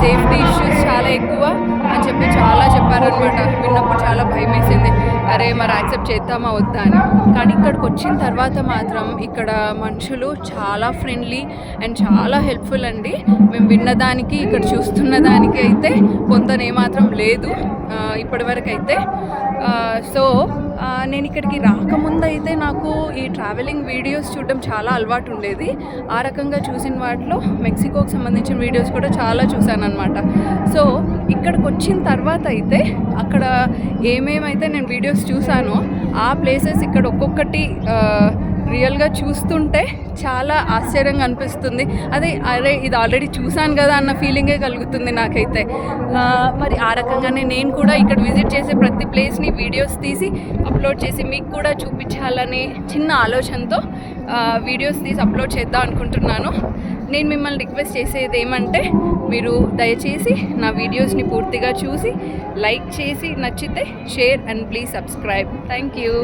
Safety issues చాలా ఎక్కువ అని చెప్పి చాలా చెప్పారనమాట. విన్నప్పుడు చాలా భయం వేసింది, అరే మరి యాక్సెప్ట్ చేద్దామా వద్దా అని. కానీ ఇక్కడికి వచ్చిన తర్వాత మాత్రం ఇక్కడ మనుషులు చాలా ఫ్రెండ్లీ అండ్ చాలా హెల్ప్ఫుల్ అండి. మేము విన్నదానికి ఇక్కడ చూస్తున్న దానికి అయితే పొంతనేమాత్రం లేదు ఇప్పటివరకు అయితే. సో నేను ఇక్కడికి రాకముందు అయితే నాకు ఈ ట్రావెలింగ్ వీడియోస్ చూడడం చాలా అలవాటు ఉండేది. ఆ రకంగా చూసిన వాటిలో మెక్సికోకి సంబంధించిన వీడియోస్ కూడా చాలా చూశాను అనమాట. సో ఇక్కడికి వచ్చిన తర్వాత అయితే అక్కడ ఏమేమైతే నేను వీడియోస్ చూసానో ఆ ప్లేసెస్ ఇక్కడ ఒక్కొక్కటి రియల్గా చూస్తుంటే చాలా ఆశ్చర్యంగా అనిపిస్తుంది. అరే ఇది ఆల్రెడీ చూశాను కదా అన్న ఫీలింగే కలుగుతుంది నాకైతే. మరి ఆ రకంగానే నేను కూడా ఇక్కడ విజిట్ చేసే ప్రతి ప్లేస్ని వీడియోస్ తీసి అప్లోడ్ చేసి మీకు కూడా చూపించాలనే చిన్న ఆలోచనతో వీడియోస్ తీసి అప్లోడ్ చేద్దాం అనుకుంటున్నాను. నేను మిమ్మల్ని రిక్వెస్ట్ చేసేది ఏమంటే, మీరు దయచేసి నా వీడియోస్ని పూర్తిగా చూసి లైక్ చేసి నచ్చితే share and please subscribe. Thank you.